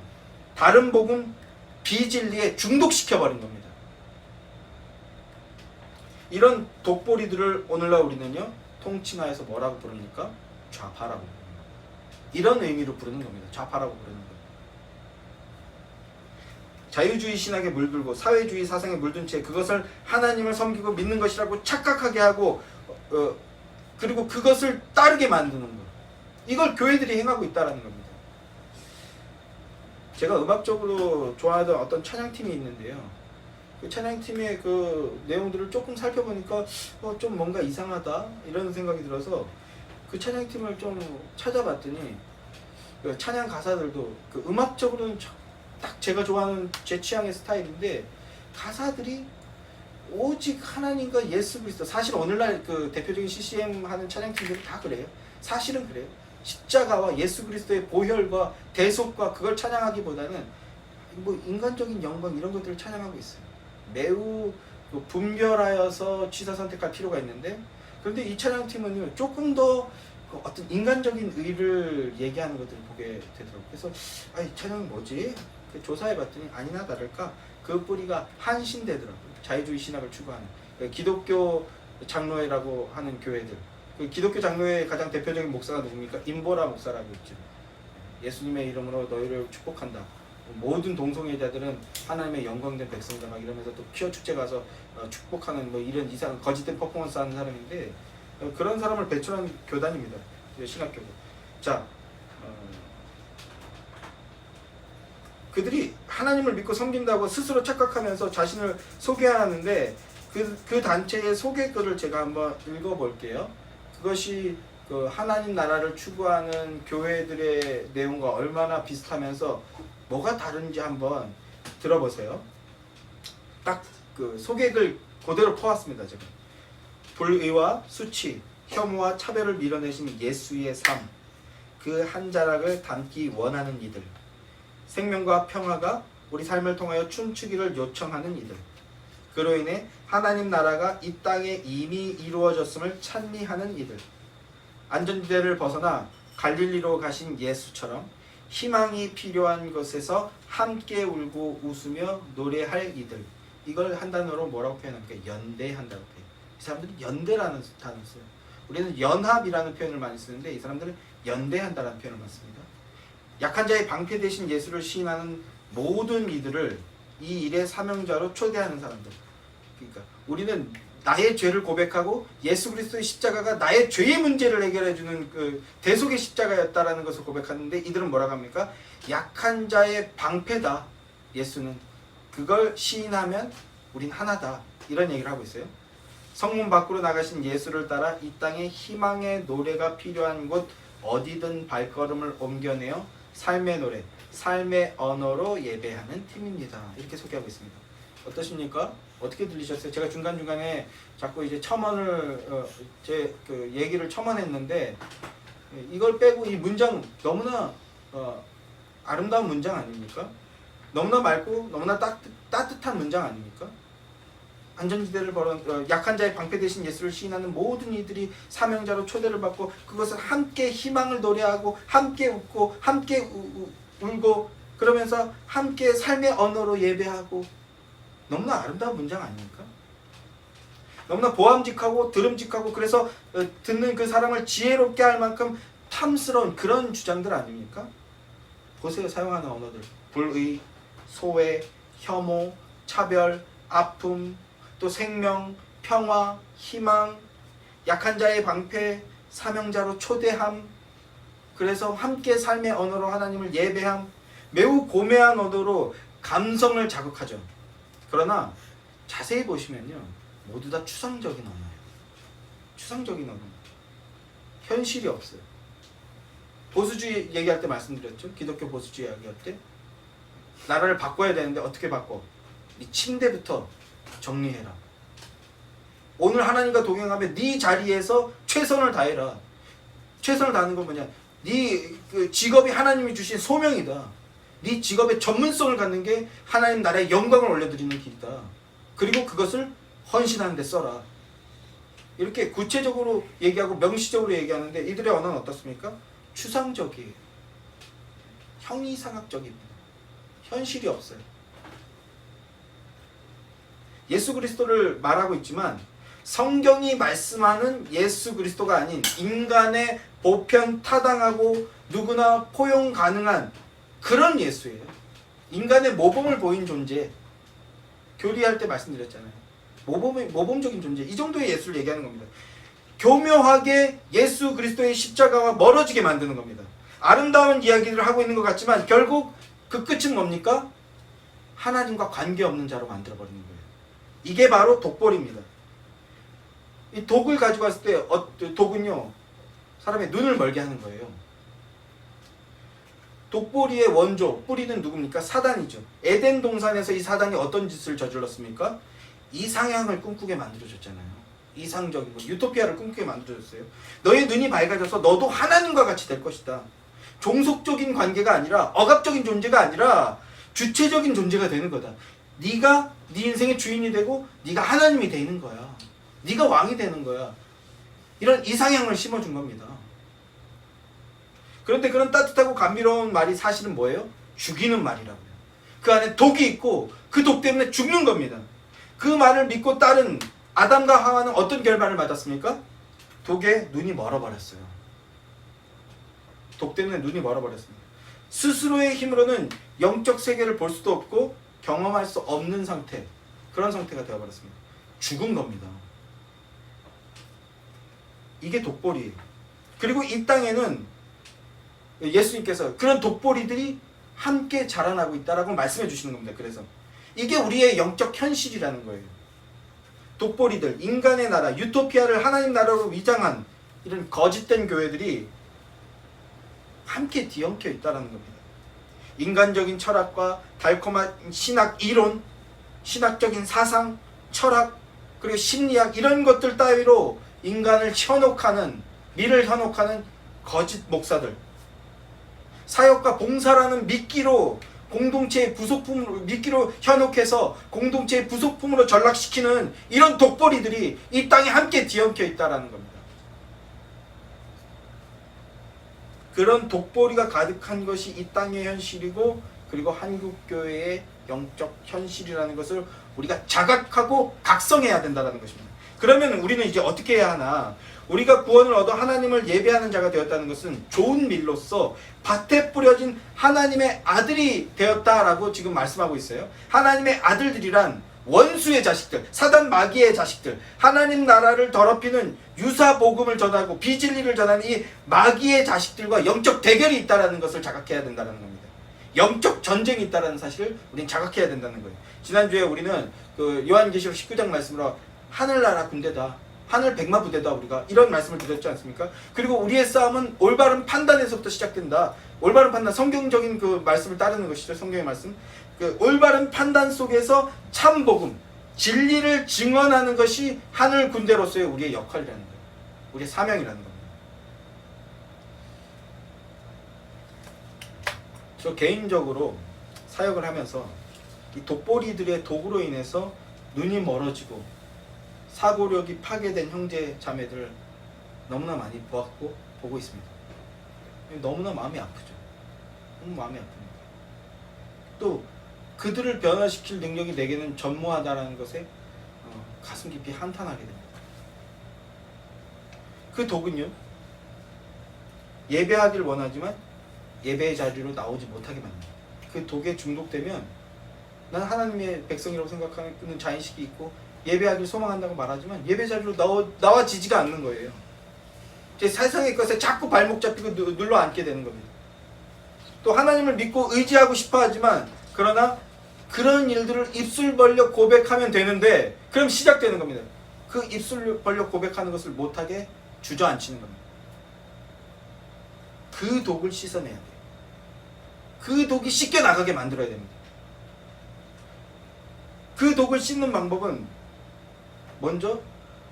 다른 복음 비진리에 중독시켜버린 겁니다. 이런 독보리들을 오늘날 우리는요, 통칭하여서 뭐라고 부릅니까? 좌파라고 부릅니다. 이런 의미로 부르는 겁니다. 좌파라고 부르는 거예요. 자유주의 신학에 물들고 사회주의 사상에 물든 채 그것을 하나님을 섬기고 믿는 것이라고 착각하게 하고 그리고 그것을 따르게 만드는 것. 이걸 교회들이 행하고 있다는 겁니다. 제가 음악적으로 좋아하던 어떤 찬양팀이 있는데요. 그 찬양팀의 그 내용들을 조금 살펴보니까 좀 뭔가 이상하다 이런 생각이 들어서 그 찬양팀을 좀 찾아봤더니 그 찬양 가사들도 그 음악적으로는 딱 제가 좋아하는 제 취향의 스타일인데 가사들이 오직 하나님과 예수 그리스도, 사실 오늘날 그 대표적인 CCM 하는 찬양팀들이 다 그래요. 사실은 그래요. 십자가와 예수 그리스도의 보혈과 대속과 그걸 찬양하기보다는 뭐 인간적인 영광 이런 것들을 찬양하고 있어요. 매우 분별하여서 취사 선택할 필요가 있는데, 그런데 이 찬양팀은 조금 더 어떤 인간적인 의를 얘기하는 것들을 보게 되더라고요. 그래서 이 찬양이 뭐지? 조사해봤더니 아니나 다를까 그 뿌리가 한신대더라고요. 자유주의 신학을 추구하는 기독교 장로회라고 하는 교회들. 그 기독교 장로회 가장 대표적인 목사가 누굽니까? 임보라 목사라고 있죠. 예수님의 이름으로 너희를 축복한다. 모든 동성애자들은 하나님의 영광된 백성이다 막 이러면서 또 퀴어 축제 가서 축복하는 뭐 이런 이상한 거짓된 퍼포먼스 하는 사람인데, 그런 사람을 배출한 교단입니다. 신학교도. 자, 그들이 하나님을 믿고 섬긴다고 스스로 착각하면서 자신을 소개하는데 그 단체의 소개글을 제가 한번 읽어볼게요. 그것이 그 하나님 나라를 추구하는 교회들의 내용과 얼마나 비슷하면서 뭐가 다른지 한번 들어보세요. 딱 그 소개글 그대로 퍼왔습니다. 제가. 불의와 수치, 혐오와 차별을 밀어내신 예수의 삶, 그 한 자락을 담기 원하는 이들, 생명과 평화가 우리 삶을 통하여 춤추기를 요청하는 이들, 그로 인해 하나님 나라가 이 땅에 이미 이루어졌음을 찬미하는 이들, 안전지대를 벗어나 갈릴리로 가신 예수처럼 희망이 필요한 곳에서 함께 울고 웃으며 노래할 이들. 이걸 한 단어로 뭐라고 표현합니까? 연대한다고 표현. 이 사람들은 연대라는 단어를 써요. 우리는 연합이라는 표현을 많이 쓰는데 이 사람들은 연대한다라는 표현을 많이 씁니다. 약한 자의 방패 대신 예수를 시인하는 모든 이들을 이 일의 사명자로 초대하는 사람들. 그러니까 우리는 나의 죄를 고백하고 예수 그리스도의 십자가가 나의 죄의 문제를 해결해주는 그 대속의 십자가였다라는 것을 고백하는데, 이들은 뭐라고 합니까? 약한 자의 방패다. 예수는 그걸 시인하면 우린 하나다. 이런 얘기를 하고 있어요. 성문 밖으로 나가신 예수를 따라 이 땅에 희망의 노래가 필요한 곳 어디든 발걸음을 옮겨내어 삶의 노래, 삶의 언어로 예배하는 팀입니다. 이렇게 소개하고 있습니다. 어떠십니까? 어떻게 들리셨어요? 제가 중간중간에 자꾸 이제 첨언을 제 그 얘기를 첨언했는데, 이걸 빼고 이 문장 너무나 아름다운 문장 아닙니까? 너무나 맑고 너무나 따뜻한 문장 아닙니까? 안전지대를 벌어 약한 자의 방패 대신 예수를 시인하는 모든 이들이 사명자로 초대를 받고 그것을 함께 희망을 노래하고 함께 웃고 함께 울고 그러면서 함께 삶의 언어로 예배하고, 너무나 아름다운 문장 아닙니까? 너무나 보암직하고 들음직하고 그래서 듣는 그 사람을 지혜롭게 할 만큼 탐스러운 그런 주장들 아닙니까? 보세요. 사용하는 언어들. 불의, 소외, 혐오, 차별, 아픔, 또 생명, 평화, 희망, 약한 자의 방패, 사명자로 초대함, 그래서 함께 삶의 언어로 하나님을 예배함, 매우 고매한 언어로 감성을 자극하죠. 그러나 자세히 보시면요, 모두 다 추상적인 언어예요. 추상적인 언어. 현실이 없어요. 보수주의 얘기할 때 말씀드렸죠. 기독교 보수주의 얘기할 때 나라를 바꿔야 되는데 어떻게 바꿔? 네 침대부터 정리해라. 오늘 하나님과 동행하면 네 자리에서 최선을 다해라. 최선을 다하는 건 뭐냐? 네 그 직업이 하나님이 주신 소명이다. 네 직업의 전문성을 갖는 게 하나님 나라의 영광을 올려드리는 길이다. 그리고 그것을 헌신하는 데 써라. 이렇게 구체적으로 얘기하고 명시적으로 얘기하는데 이들의 언어는 어떻습니까? 추상적이에요. 형이상학적입니다. 현실이 없어요. 예수 그리스도를 말하고 있지만 성경이 말씀하는 예수 그리스도가 아닌 인간의 보편 타당하고 누구나 포용 가능한 그런 예수예요. 인간의 모범을 보인 존재. 교리할 때 말씀드렸잖아요. 모범적인 존재. 이 정도의 예수를 얘기하는 겁니다. 교묘하게 예수 그리스도의 십자가와 멀어지게 만드는 겁니다. 아름다운 이야기를 하고 있는 것 같지만 결국 그 끝은 뭡니까? 하나님과 관계없는 자로 만들어버리는 거예요. 이게 바로 독볼입니다. 이 독을 가지고 왔을 때 독은요 사람의 눈을 멀게 하는 거예요. 독보리의 원조, 뿌리는 누굽니까? 사단이죠. 에덴 동산에서 이 사단이 어떤 짓을 저질렀습니까? 이상향을 꿈꾸게 만들어줬잖아요. 이상적인 거, 유토피아를 꿈꾸게 만들어줬어요. 너의 눈이 밝아져서 너도 하나님과 같이 될 것이다. 종속적인 관계가 아니라 억압적인 존재가 아니라 주체적인 존재가 되는 거다. 네가 네 인생의 주인이 되고 네가 하나님이 되는 거야. 네가 왕이 되는 거야. 이런 이상향을 심어준 겁니다. 그런데 그런 따뜻하고 감미로운 말이 사실은 뭐예요? 죽이는 말이라고요. 그 안에 독이 있고 그 독 때문에 죽는 겁니다. 그 말을 믿고 따른 아담과 하와는 어떤 결말을 맞았습니까? 독에 눈이 멀어버렸어요. 독 때문에 눈이 멀어버렸습니다. 스스로의 힘으로는 영적 세계를 볼 수도 없고 경험할 수 없는 상태, 그런 상태가 되어버렸습니다. 죽은 겁니다. 이게 독보리예요. 그리고 이 땅에는 예수님께서 그런 독보리들이 함께 자라나고 있다라고 말씀해 주시는 겁니다. 그래서 이게 우리의 영적 현실이라는 거예요. 독보리들, 인간의 나라, 유토피아를 하나님 나라로 위장한 이런 거짓된 교회들이 함께 뒤엉켜 있다는 겁니다. 인간적인 철학과 달콤한 신학 이론, 신학적인 사상, 철학, 그리고 심리학 이런 것들 따위로 인간을 현혹하는, 미를 현혹하는 거짓 목사들, 사역과 봉사라는 미끼로 공동체의 부속품으로, 미끼로 현혹해서 공동체의 부속품으로 전락시키는 이런 독보리들이 이 땅에 함께 뒤엉켜 있다는 겁니다. 그런 독보리가 가득한 것이 이 땅의 현실이고, 그리고 한국교회의 영적 현실이라는 것을 우리가 자각하고 각성해야 된다는 것입니다. 그러면 우리는 이제 어떻게 해야 하나? 우리가 구원을 얻어 하나님을 예배하는 자가 되었다는 것은 좋은 밀로서 밭에 뿌려진 하나님의 아들이 되었다라고 지금 말씀하고 있어요. 하나님의 아들들이란 원수의 자식들, 사단 마귀의 자식들, 하나님 나라를 더럽히는 유사 복음을 전하고 비진리를 전하는 이 마귀의 자식들과 영적 대결이 있다는 것을 자각해야 된다는 겁니다. 영적 전쟁이 있다는 사실을 우리는 자각해야 된다는 거예요. 지난주에 우리는 그 요한계시록 19장 말씀으로 하늘나라 군대다, 하늘 백마 부대다, 우리가 이런 말씀을 드렸지 않습니까? 그리고 우리의 싸움은 올바른 판단에서부터 시작된다. 올바른 판단, 성경적인 그 말씀을 따르는 것이죠. 성경의 말씀. 그 올바른 판단 속에서 참 복음, 진리를 증언하는 것이 하늘 군대로서의 우리의 역할이라는 거예요. 우리의 사명이라는 겁니다. 저 개인적으로 사역을 하면서 이 독보리들의 독으로 인해서 눈이 멀어지고 사고력이 파괴된 형제 자매들을 너무나 많이 보았고 보고 있습니다. 너무나 마음이 아프죠. 너무 마음이 아픕니다. 또 그들을 변화시킬 능력이 내게는 전무하다라는 것에 가슴 깊이 한탄하게 됩니다. 그 독은요, 예배하기를 원하지만 예배의 자리로 나오지 못하게 만듭니다. 그 독에 중독되면 난 하나님의 백성이라고 생각하는 자인식이 있고 예배하기를 소망한다고 말하지만 예배 자리로 나와지지가 않는 거예요. 제 세상의 것에 자꾸 발목 잡히고 눌러 앉게 되는 겁니다. 또 하나님을 믿고 의지하고 싶어 하지만 그러나 그런 일들을 입술 벌려 고백하면 되는데 그럼 시작되는 겁니다. 그 입술 벌려 고백하는 것을 못하게 주저앉히는 겁니다. 그 독을 씻어내야 돼요. 그 독이 씻겨 나가게 만들어야 됩니다. 그 독을 씻는 방법은 먼저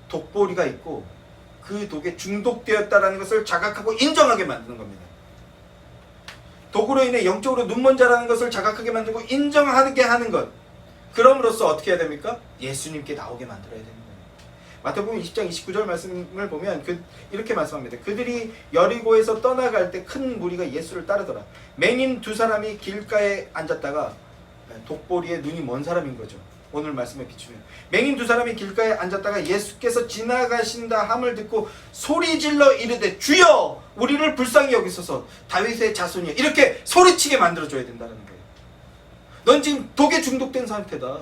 독보리가 있고 그 독에 중독되었다는 것을 자각하고 인정하게 만드는 겁니다. 독으로 인해 영적으로 눈먼 자라는 것을 자각하게 만들고 인정하게 하는 것, 그럼으로써 어떻게 해야 됩니까? 예수님께 나오게 만들어야 되는 거예요. 마태복음 20장 29절 말씀을 보면 이렇게 말씀합니다. 그들이 여리고에서 떠나갈 때 큰 무리가 예수를 따르더라. 맹인 두 사람이 길가에 앉았다가, 독보리에 눈이 먼 사람인 거죠. 오늘 말씀에 비추면 맹인 두 사람이 길가에 앉았다가 예수께서 지나가신다 함을 듣고 소리질러 이르되 주여 우리를 불쌍히 여기소서 다윗의 자손이여, 이렇게 소리치게 만들어줘야 된다는 거예요. 넌 지금 독에 중독된 상태다.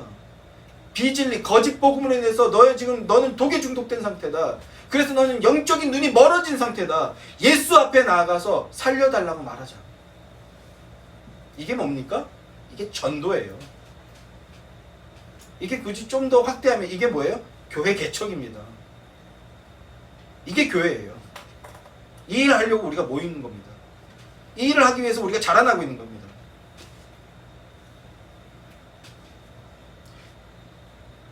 비진리 거짓 복음으로 인해서 너는 독에 중독된 상태다. 그래서 너는 영적인 눈이 멀어진 상태다. 예수 앞에 나아가서 살려달라고 말하자. 이게 뭡니까? 이게 전도예요. 이게 굳이 좀 더 확대하면 이게 뭐예요? 교회 개척입니다. 이게 교회예요. 이 일을 하려고 우리가 모이는 겁니다. 이 일을 하기 위해서 우리가 자라나고 있는 겁니다.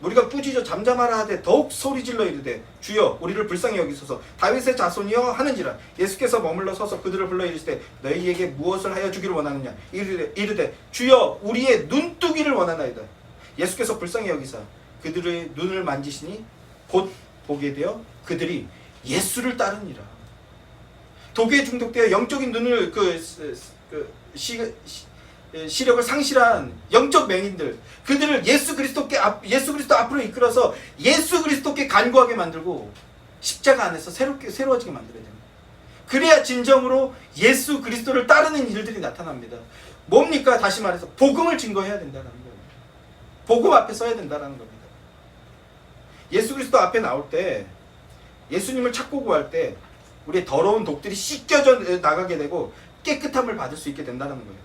우리가 꾸짖어 잠잠하라 하되 더욱 소리질러 이르되 주여 우리를 불쌍히 여기소서 다윗의 자손이여 하는지라. 예수께서 머물러 서서 그들을 불러 이르시되 너희에게 무엇을 하여 주기를 원하느냐. 이르되 주여 우리의 눈뜨기를 원하나이다. 예수께서 불쌍히 여기사 그들의 눈을 만지시니 곧 보게 되어 그들이 예수를 따르니라. 독에 중독되어 영적인 눈을 시력을 상실한 영적 맹인들, 그들을 예수 그리스도 앞으로 이끌어서 예수 그리스도께 간구하게 만들고 십자가 안에서 새로워지게 만들어야 됩니다. 그래야 진정으로 예수 그리스도를 따르는 일들이 나타납니다. 뭡니까? 다시 말해서 복음을 증거해야 된다는 거예요. 복음 앞에 서야 된다는 겁니다. 예수 그리스도 앞에 나올 때, 예수님을 찾고 구할 때 우리의 더러운 독들이 씻겨져 나가게 되고 깨끗함을 받을 수 있게 된다는 거예요.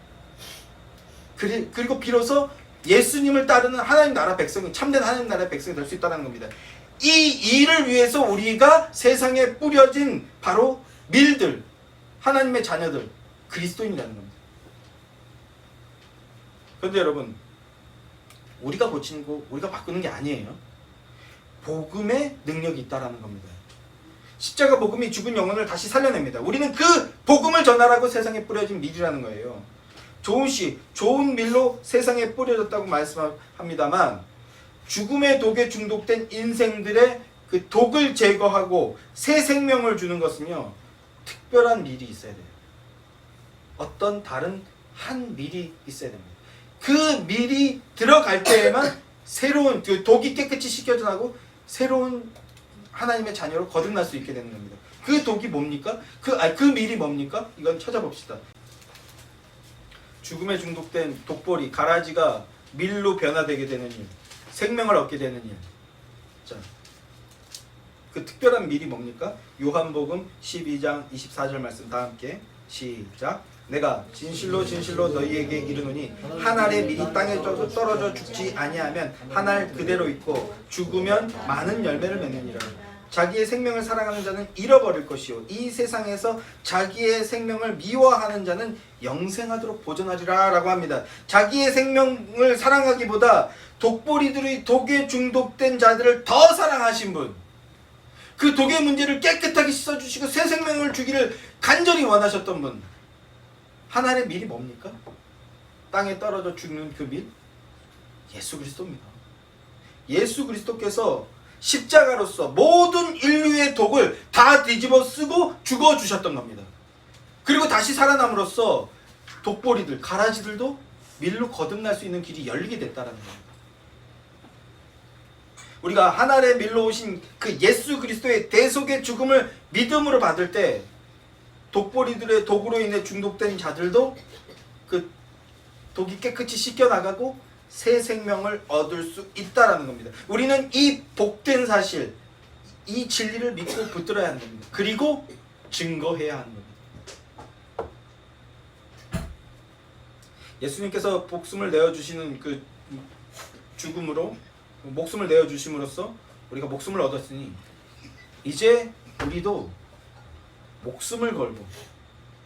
그리고 비로소 예수님을 따르는 하나님 나라 백성이, 참된 하나님 나라의 백성이 될 수 있다는 겁니다. 이 일을 위해서 우리가 세상에 뿌려진 바로 밀들, 하나님의 자녀들, 그리스도인이라는 겁니다. 그런데 여러분, 우리가 고치는 거, 우리가 바꾸는 게 아니에요. 복음의 능력이 있다라는 겁니다. 십자가 복음이 죽은 영혼을 다시 살려냅니다. 우리는 그 복음을 전하라고 세상에 뿌려진 밀이라는 거예요. 좋은 씨, 좋은 밀로 세상에 뿌려졌다고 말씀합니다만 죽음의 독에 중독된 인생들의 그 독을 제거하고 새 생명을 주는 것은요, 특별한 밀이 있어야 돼요. 어떤 다른 한 밀이 있어야 됩니다. 그 밀이 들어갈 때에만 새로운 그 독이 깨끗이 씻겨져 나고 새로운 하나님의 자녀로 거듭날 수 있게 되는 겁니다. 그 독이 뭡니까? 그 밀이 뭡니까? 이건 찾아봅시다. 죽음에 중독된 독보리, 가라지가 밀로 변화되게 되는 일, 생명을 얻게 되는 일. 자, 그 특별한 밀이 뭡니까? 요한복음 12장 24절 말씀 다 함께 시작. 내가 진실로 진실로 너희에게 이르노니 한 알의 밀이 땅에 떨어져 죽지 아니하면 한 알 그대로 있고 죽으면 많은 열매를 맺느니라. 자기의 생명을 사랑하는 자는 잃어버릴 것이요 이 세상에서 자기의 생명을 미워하는 자는 영생하도록 보존하리라 라고 합니다. 자기의 생명을 사랑하기보다 독보리들의 독에 중독된 자들을 더 사랑하신 분, 그 독의 문제를 깨끗하게 씻어주시고 새 생명을 주기를 간절히 원하셨던 분, 하나의 밀이 뭡니까? 땅에 떨어져 죽는 그 밀? 예수 그리스도입니다. 예수 그리스도께서 십자가로서 모든 인류의 독을 다 뒤집어 쓰고 죽어주셨던 겁니다. 그리고 다시 살아남으로써 독보리들, 가라지들도 밀로 거듭날 수 있는 길이 열리게 됐다는 겁니다. 우리가 하늘의 밀로 오신 그 예수 그리스도의 대속의 죽음을 믿음으로 받을 때 독보리들의 독으로 인해 중독된 자들도 그 독이 깨끗이 씻겨나가고 새 생명을 얻을 수 있다라는 겁니다. 우리는 이 복된 사실, 이 진리를 믿고 붙들어야 하는 겁니다. 그리고 증거해야 하는 겁니다. 예수님께서 목숨을 내어주시는 그 죽음으로, 목숨을 내어주심으로써 우리가 목숨을 얻었으니 이제 우리도 목숨을 걸고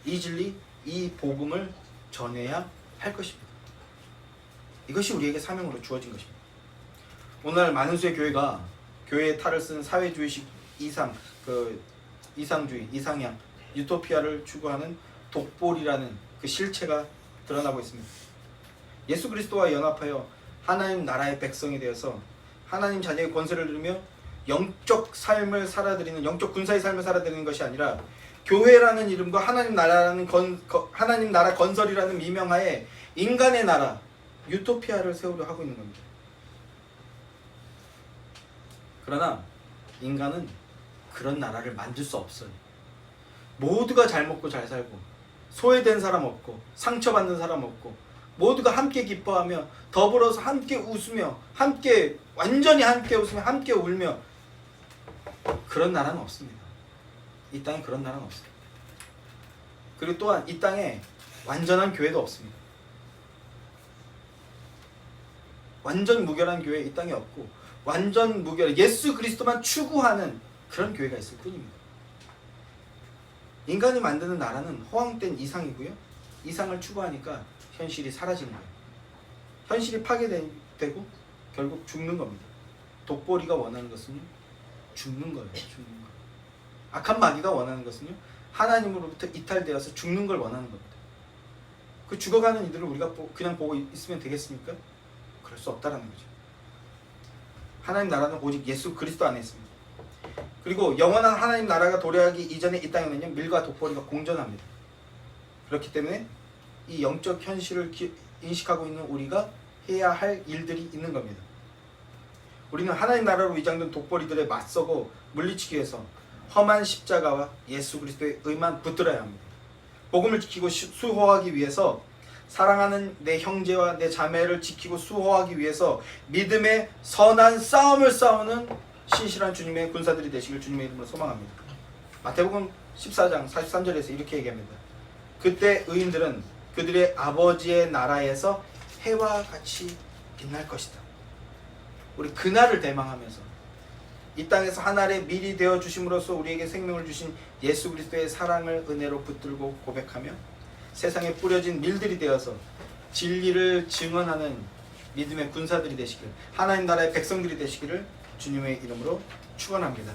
이 진리, 이 복음을 전해야 할 것입니다. 이것이 우리에게 사명으로 주어진 것입니다. 오늘 많은 수의 교회가 교회의 탈을 쓴 사회주의식 이상주의, 이상향, 유토피아를 추구하는 독보리라는 그 실체가 드러나고 있습니다. 예수 그리스도와 연합하여 하나님 나라의 백성이 되어서 하나님 자녀의 권세를 누리며 영적 삶을 살아드리는, 영적 군사의 삶을 살아드리는 것이 아니라 교회라는 이름과 하나님 나라라는 하나님 나라 건설이라는 미명하에 인간의 나라 유토피아를 세우려 하고 있는 겁니다. 그러나 인간은 그런 나라를 만들 수 없어요. 모두가 잘 먹고 잘 살고 소외된 사람 없고 상처받는 사람 없고 모두가 함께 기뻐하며 더불어서 함께 웃으며 함께 완전히 함께 웃으며 함께 울며 그런 나라는 없습니다. 이 땅에 그런 나라는 없습니다. 그리고 또한 이 땅에 완전한 교회도 없습니다. 완전 무결한 교회 이 땅에 없고 완전 무결 예수 그리스도만 추구하는 그런 교회가 있을 뿐입니다. 인간이 만드는 나라는 허황된 이상이고요. 이상을 추구하니까 현실이 사라지는 거예요. 현실이 파괴되고 결국 죽는 겁니다. 독보리가 원하는 것은요, 죽는 거예요. 죽는 거. 악한 마귀가 원하는 것은요, 하나님으로부터 이탈되어서 죽는 걸 원하는 겁니다. 그 죽어가는 이들을 우리가 그냥 보고 있으면 되겠습니까? 그럴 수 없다라는 거죠. 하나님 나라는 오직 예수 그리스도 안에 있습니다. 그리고 영원한 하나님 나라가 도래하기 이전에 이 땅에는요, 밀과 독보리가 공존합니다. 그렇기 때문에 이 영적 현실을 인식하고 있는 우리가 해야 할 일들이 있는 겁니다. 우리는 하나님 나라로 위장된 독보리들에 맞서고 물리치기 위해서 험한 십자가와 예수 그리스도의 의만 붙들어야 합니다. 복음을 지키고 수호하기 위해서 사랑하는 내 형제와 내 자매를 지키고 수호하기 위해서 믿음의 선한 싸움을 싸우는 신실한 주님의 군사들이 되시길 주님의 이름으로 소망합니다. 마태복음 14장 43절에서 이렇게 얘기합니다. 그때 의인들은 그들의 아버지의 나라에서 해와 같이 빛날 것이다. 우리 그날을 대망하면서 이 땅에서 하나님의 미리 되어 주심으로써 우리에게 생명을 주신 예수 그리스도의 사랑을 은혜로 붙들고 고백하며 세상에 뿌려진 밀들이 되어서 진리를 증언하는 믿음의 군사들이 되시길, 하나님 나라의 백성들이 되시기를 주님의 이름으로 축원합니다.